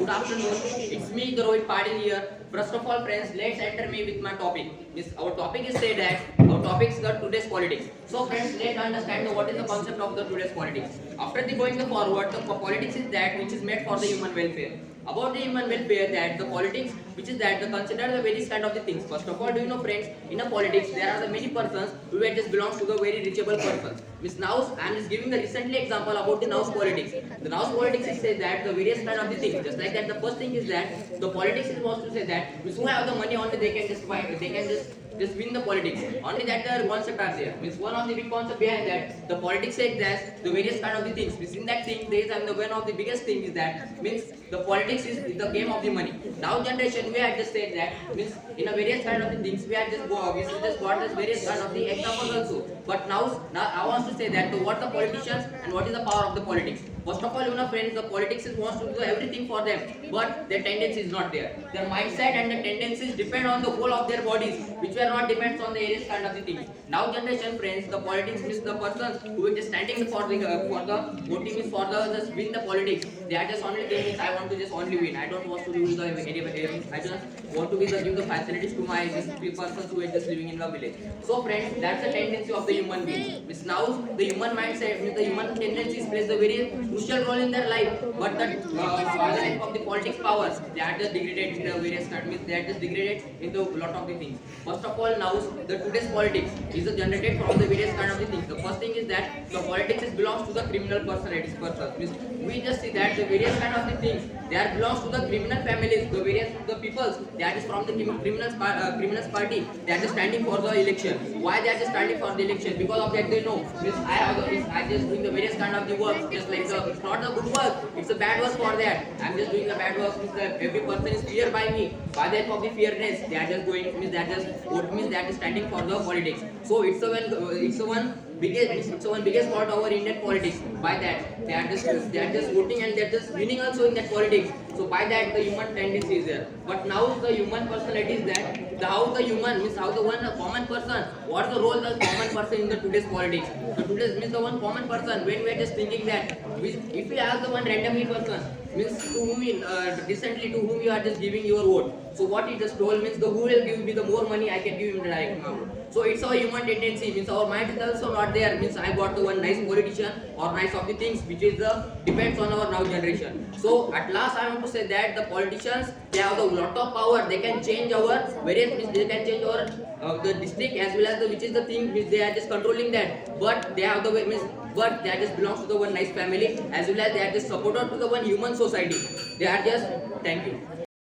good afternoon. It's me, the Rohit Padil here. First of all, friends, let's enter me with my topic. Our topic is say that our topic is the today's politics. So, friends, let's understand what is the concept of the today's politics. After the going the forward, the politics is that which is made for the human welfare. About the human welfare, that the politics, which is that the consider the various kind of the things. First of all, do you know, friends, in a politics there are the many persons who just belongs to the very reachable persons. Miss Now I am just giving the recently example about the Now's politics. The Now's politics is say that the various kind of the things. Just like that, the first thing is that the politics is wants to say that who have the money only they can just fight, they can just win the politics. Only that the concept are there. Means one of the big concept behind that the politics says that the various kind of the things. Means in that thing there is and the one of the biggest thing is that means the politics is the game of the money. Now generation we had just said that means in a various kind of the things we had just go we just got this various kind of the examples also. But now I want to say that what the politicians and what is the power of the politics. First of all, you know, friends, the politics is wants to do everything for them, but their tendency is not there. Their mindset and the tendencies depend on the whole of their bodies, which were not depends on the areas kind of the thing. Now generation, friends, the politics means the persons who are just standing for the voting is for the just win the politics. They are just only thinking I want to just only win. I don't want to lose the I just want to be the give the facilities to my just persons who are just living in the village. So friends, that's the tendency of the human being. Means now the human mindset, means the human tendencies plays a very crucial role in their life. But the life of the politics powers, they are just degraded in the various countries. They are just degraded into a lot of the things. First of all, now the today's politics is generated from the various kind of the things. The first thing is that the politics is belongs to the criminal personalities. Means we just see that the various kind of the things they are belongs to the criminal families, the various the peoples. They are just from the criminals party. They are just standing for the election. Why they are just standing for the election? Because of that they know. Means I just doing the various kind of the work. Just like it's not a good work. It's a bad work for that. I'm just doing the bad work. Means that every person is feared by me. By that of the fearness, they are just going. Means that just what means that is standing for the politics. So it's a one biggest part of our Indian politics. By that they are just voting and they are just winning also in that politics. So by that the human tendency is there. But now the human personality is that how the human means how the one common person. What's the role the common person in the today's politics? The today's means the one common person when we are just thinking that if we ask the one randomly person means to whom recently to whom you are just giving your vote. So what he just told means the who will give me the more money I can give him the direct amount. So it's our human tendency means our mind is also not there means I got the one nice politician or nice of the things which is the depends on our now generation. So at last I want to say that the politicians they have a lot of power. They can change our various means they can change our the district as well as the which is the thing which they are just controlling that. But they have the means but they are just belongs to the one nice family as well as they are just supported to the one human society. They are just thank you.